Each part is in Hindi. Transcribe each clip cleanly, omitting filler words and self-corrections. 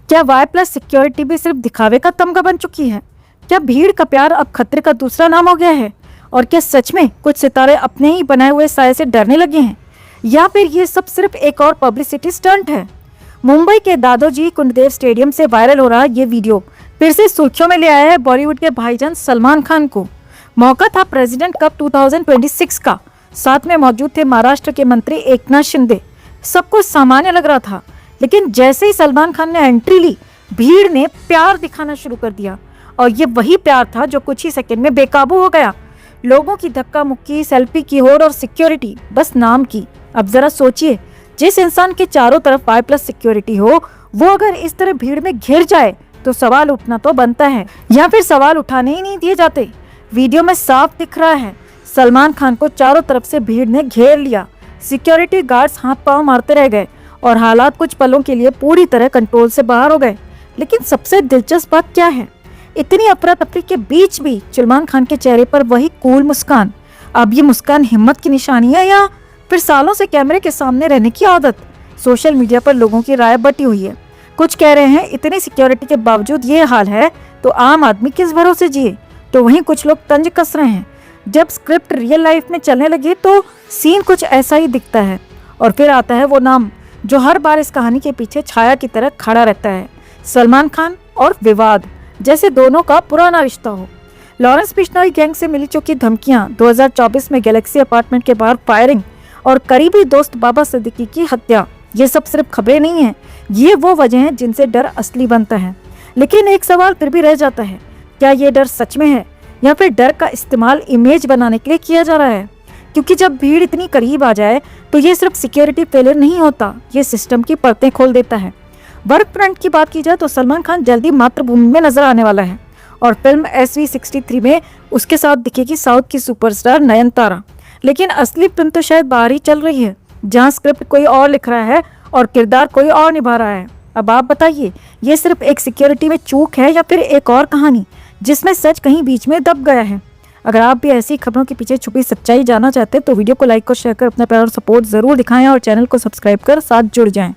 क्या वाई प्लस सिक्योरिटी भी सिर्फ दिखावे का तमगा बन चुकी है? क्या भीड़ का प्यार अब खतरे का दूसरा नाम हो गया है? और क्या सच में कुछ सितारे अपने ही बनाए हुए साए से डरने लगे हैं, या फिर ये सब सिर्फ एक और पब्लिसिटी स्टंट है? मुंबई के दादोजी कुंडदेव स्टेडियम से वायरल हो रहा ये वीडियो फिर से सुर्खियों में ले आया है बॉलीवुड के भाईजान सलमान खान को। मौका था प्रेसिडेंट कप 2026 का। साथ में मौजूद थे महाराष्ट्र के मंत्री एकनाथ शिंदे। सब कुछ सामान्य लग रहा था, लेकिन जैसे ही सलमान खान ने एंट्री ली, भीड़ ने प्यार दिखाना शुरू कर दिया। और ये वही प्यार था जो कुछ ही सेकंड में बेकाबू हो गया। लोगों की धक्का मुक्की, सेल्फी की होड़ और सिक्योरिटी बस नाम की। अब जरा सोचिए, जिस इंसान के चारों तरफ वाई प्लस सिक्योरिटी हो, वो अगर इस तरह भीड़ में घिर जाए तो सवाल उठना तो बनता है, या फिर सवाल उठाने ही नहीं दिए जाते। वीडियो में साफ दिख रहा है, सलमान खान को चारों तरफ से भीड़ ने घेर लिया। सिक्योरिटी गार्ड्स हाथ पांव मारते रह गए और हालात कुछ पलों के लिए पूरी तरह कंट्रोल से बाहर हो गए। लेकिन सबसे दिलचस्प बात क्या है, इतनी अफरा तफरी के बीच भी सलमान खान के चेहरे पर वही कूल मुस्कान। अब ये मुस्कान हिम्मत की निशानी है, या फिर सालों से कैमरे के सामने रहने की आदत? सोशल मीडिया पर लोगों की राय बटी हुई है। कुछ कह रहे हैं इतनी सिक्योरिटी के बावजूद ये हाल है तो आम आदमी किस भरोसे जिए, तो वहीं कुछ लोग तंज कस रहे हैं। जब स्क्रिप्ट रियल लाइफ में चलने लगे तो सीन कुछ ऐसा ही दिखता है। और फिर आता है वो नाम जो हर बार इस कहानी के पीछे छाया की तरह खड़ा रहता है, सलमान खान और विवाद, जैसे दोनों का पुराना रिश्ता हो। लॉरेंस बिश्नोई गैंग से मिली चुकी धमकियां, 2024 में गैलेक्सी अपार्टमेंट के बाहर फायरिंग और करीबी दोस्त बाबा सिद्दीकी की हत्या, ये सब सिर्फ खबरें नहीं हैं, ये वो वजह हैं जिनसे डर असली बनता है। लेकिन एक सवाल फिर भी रह जाता है, क्या ये डर सच में है, या फिर डर का इस्तेमाल इमेज बनाने के लिए किया जा रहा है? क्योंकि जब भीड़ इतनी करीब आ जाए तो ये सिर्फ सिक्योरिटी फेलियर नहीं होता, ये सिस्टम की परतें खोल देता है। वर्क फ्रंट की बात की जाए तो सलमान खान जल्दी मातृभूमि में नजर आने वाला है और फिल्म SV63 में उसके साथ दिखेगी साउथ की सुपरस्टार नयनतारा। लेकिन असली फिल्म तो शायद बाहर ही चल रही है, जहां स्क्रिप्ट कोई और लिख रहा है और किरदार कोई और निभा रहा है। अब आप बताइए, ये सिर्फ एक सिक्योरिटी में चूक है या फिर एक और कहानी जिसमें सच कहीं बीच में दब गया है? अगर आप भी ऐसी खबरों के पीछे छुपी सच्चाई जानना चाहते हैं तो वीडियो को लाइक और शेयर कर अपना प्यार और सपोर्ट जरूर दिखाएं और चैनल को सब्सक्राइब कर साथ जुड़ जाएं।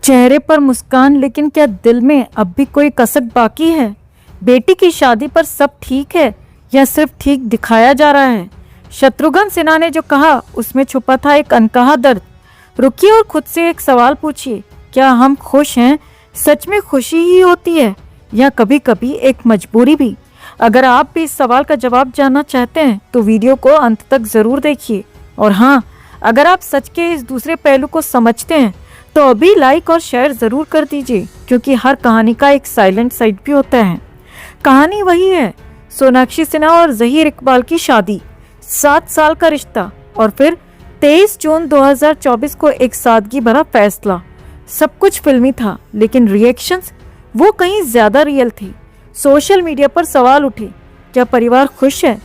चेहरे पर मुस्कान, लेकिन क्या दिल में अब भी कोई कसक बाकी है? बेटी की शादी पर सब ठीक है या सिर्फ ठीक दिखाया जा रहा है? शत्रुघ्न सिन्हा ने जो कहा उसमें छुपा था एक अनकहा दर्द। रुकिए और खुद से एक सवाल पूछिए, क्या हम खुश हैं? सच में खुशी ही होती है या कभी कभी एक मजबूरी भी? अगर आप भी इस सवाल का जवाब जानना चाहते हैं तो वीडियो को अंत तक जरूर देखिए। और हाँ, अगर आप सच के इस दूसरे पहलू को समझते हैं तो अभी लाइक और शेयर जरूर कर दीजिए, क्योंकि हर कहानी का एक साइलेंट साइड भी होता है। कहानी वही है, सोनाक्षी सिन्हा और जहीर इकबाल की शादी, 7 साल का रिश्ता और फिर 23 जून 2024 को एक सादगी भरा फैसला। सब कुछ फिल्मी था, लेकिन रिएक्शंस वो कहीं ज्यादा रियल थी। सोशल मीडिया पर सवाल उठे, क्या परिवार खुश है?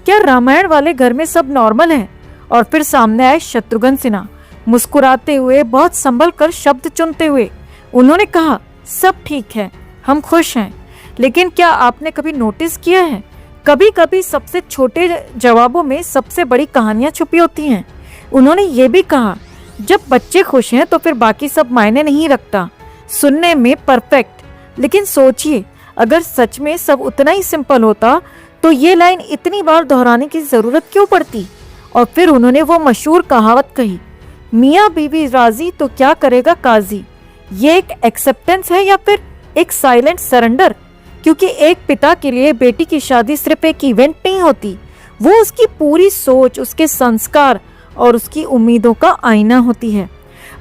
क्या रामायण वाले घर में सब नॉर्मल है? और फिर सामने आए शत्रुघ्न सिन्हा, मुस्कुराते हुए, बहुत संभल कर शब्द चुनते हुए। उन्होंने कहा, सब ठीक है, हम खुश हैं। लेकिन क्या आपने कभी नोटिस किया है, कभी कभी सबसे छोटे जवाबों में सबसे बड़ी कहानियां छुपी होती हैं। उन्होंने ये भी कहा, जब बच्चे खुश हैं तो फिर बाकी सब मायने नहीं रखता। सुनने में परफेक्ट, लेकिन सोचिए, अगर सच में सब उतना ही सिंपल होता तो ये लाइन इतनी बार दोहराने की जरूरत क्यों पड़ती? और फिर उन्होंने वो मशहूर कहावत कही, मियाँ बीवी राजी तो क्या करेगा काजी। ये एक एक्सेप्टेंस है या फिर एक साइलेंट सरेंडर? क्योंकि एक पिता के लिए बेटी की शादी सिर्फ एक इवेंट नहीं होती, वो उसकी पूरी सोच, उसके संस्कार और उसकी उम्मीदों का आईना होती है।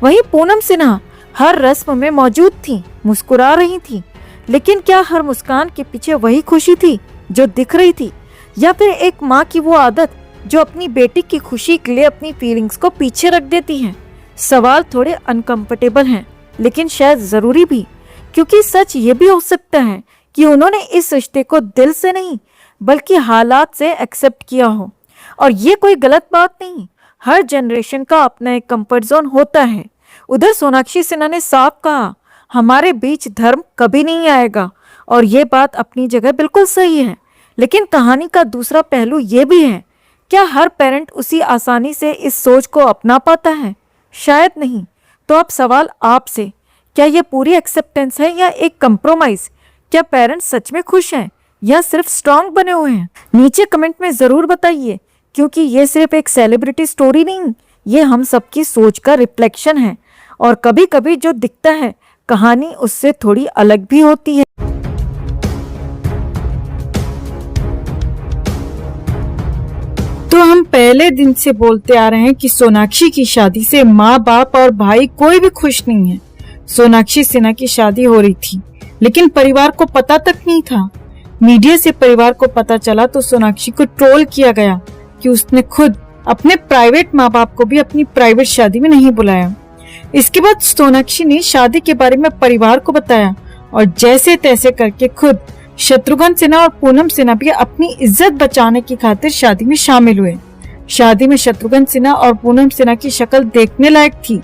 वहीं पूनम सिन्हा हर रस्म में मौजूद थी, मुस्कुरा रही थी, लेकिन क्या हर मुस्कान के पीछे वही खुशी थी जो दिख रही थी, या फिर एक माँ की वो आदत जो अपनी बेटी की खुशी के लिए अपनी फीलिंग्स को पीछे रख देती है? सवाल थोड़े अनकंफर्टेबल हैं, लेकिन शायद जरूरी भी, क्योंकि सच ये भी हो सकता है कि उन्होंने इस रिश्ते को दिल से नहीं बल्कि हालात से एक्सेप्ट किया हो। और ये कोई गलत बात नहीं, हर जनरेशन का अपना एक कंफर्ट जोन होता है। उधर सोनाक्षी सिन्हा ने साफ कहा, हमारे बीच धर्म कभी नहीं आएगा, और ये बात अपनी जगह बिल्कुल सही है। लेकिन कहानी का दूसरा पहलू ये भी है, क्या हर पेरेंट उसी आसानी से इस सोच को अपना पाता है? शायद नहीं। तो अब सवाल आपसे, क्या ये पूरी एक्सेप्टेंस है या एक कंप्रोमाइज? क्या पेरेंट्स सच में खुश हैं या सिर्फ स्ट्रांग बने हुए हैं? नीचे कमेंट में जरूर बताइए, क्योंकि ये सिर्फ एक सेलिब्रिटी स्टोरी नहीं, ये हम सबकी सोच का रिफ्लेक्शन है। और कभी कभी जो दिखता है कहानी उससे थोड़ी अलग भी होती है। तो हम पहले दिन से बोलते आ रहे हैं कि सोनाक्षी की शादी से माँ बाप और भाई कोई भी खुश नहीं है। सोनाक्षी सिन्हा की शादी हो रही थी, लेकिन परिवार को पता तक नहीं था। मीडिया से परिवार को पता चला तो सोनाक्षी को ट्रोल किया गया कि उसने खुद अपने प्राइवेट माँ बाप को भी अपनी प्राइवेट शादी में नहीं बुलाया। इसके बाद सोनाक्षी ने शादी के बारे में परिवार को बताया और जैसे तैसे करके खुद शत्रुघ्न सिन्हा और पूनम सिन्हा भी अपनी इज्जत बचाने की खातिर शादी में शामिल हुए। शादी में शत्रुघ्न सिन्हा और पूनम सिन्हा की शक्ल देखने लायक थी।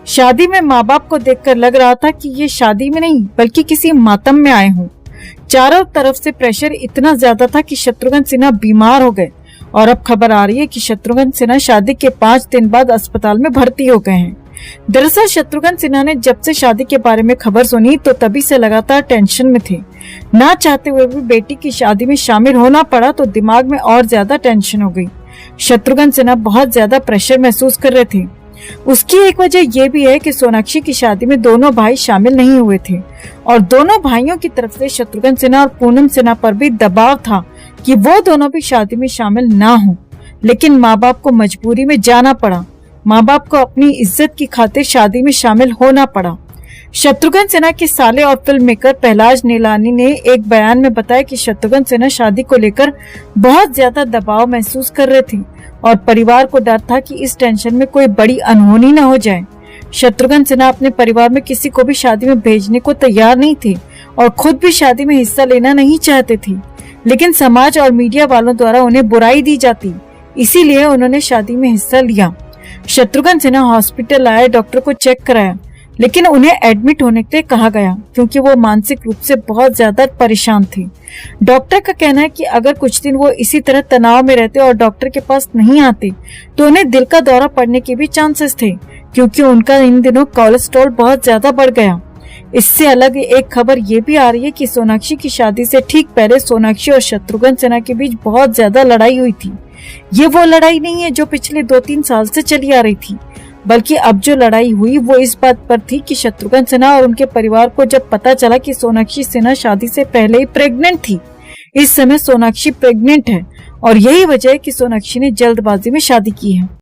शादी में माँ बाप को देखकर लग रहा था कि ये शादी में नहीं बल्कि किसी मातम में आए हों। चारों तरफ से प्रेशर इतना ज्यादा था कि शत्रुघ्न सिन्हा बीमार हो गए और अब खबर आ रही है कि शत्रुघ्न सिन्हा शादी के 5 दिन बाद अस्पताल में भर्ती हो गए हैं। दरअसल शत्रुघ्न सिन्हा ने जब से शादी के बारे में खबर सुनी तो तभी से लगातार टेंशन में थे। ना चाहते हुए भी बेटी की शादी में शामिल होना पड़ा तो दिमाग में और ज्यादा टेंशन हो गई। शत्रुघ्न सिन्हा बहुत ज्यादा प्रेशर महसूस कर रहे थे। उसकी एक वजह यह भी है कि सोनाक्षी की शादी में दोनों भाई शामिल नहीं हुए थे और दोनों भाइयों की तरफ से शत्रुघ्न सिन्हा और पूनम सिन्हा पर भी दबाव था कि वो दोनों भी शादी में शामिल ना हो। लेकिन माँ बाप को मजबूरी में जाना पड़ा। माँ बाप को अपनी इज्जत की खातिर शादी में शामिल होना पड़ा। शत्रुघ्न सिन्हा के साले और फिल्म मेकर पहलाज नीलानी ने एक बयान में बताया कि शत्रुघ्न सिन्हा शादी को लेकर बहुत ज्यादा दबाव महसूस कर रहे थे और परिवार को डर था कि इस टेंशन में कोई बड़ी अनहोनी न हो जाए। शत्रुघ्न सिन्हा अपने परिवार में किसी को भी शादी में भेजने को तैयार नहीं थे और खुद भी शादी में हिस्सा लेना नहीं चाहते थे, लेकिन समाज और मीडिया वालों द्वारा उन्हें बुराई दी जाती, इसीलिए उन्होंने शादी में हिस्सा लिया। शत्रुघ्न सिन्हा हॉस्पिटल आए, डॉक्टर को चेक कराया, लेकिन उन्हें एडमिट होने के लिए कहा गया क्योंकि वो मानसिक रूप से बहुत ज्यादा परेशान थे। डॉक्टर का कहना है कि अगर कुछ दिन वो इसी तरह तनाव में रहते और डॉक्टर के पास नहीं आते तो उन्हें दिल का दौरा पड़ने के भी चांसेस थे, क्योंकि उनका इन दिनों कोलेस्ट्रॉल बहुत ज्यादा बढ़ गया। इससे अलग एक खबर ये भी आ रही है कि सोनाक्षी की शादी से ठीक पहले सोनाक्षी और शत्रुघ्न सिन्हा के बीच बहुत ज्यादा लड़ाई हुई थी। ये वो लड़ाई नहीं है जो पिछले 2-3 साल से चली आ रही थी, बल्कि अब जो लड़ाई हुई वो इस बात पर थी कि शत्रुघ्न सिन्हा और उनके परिवार को जब पता चला कि सोनाक्षी सिन्हा शादी से पहले ही प्रेग्नेंट थी। इस समय सोनाक्षी प्रेग्नेंट है और यही वजह है कि सोनाक्षी ने जल्दबाजी में शादी की है।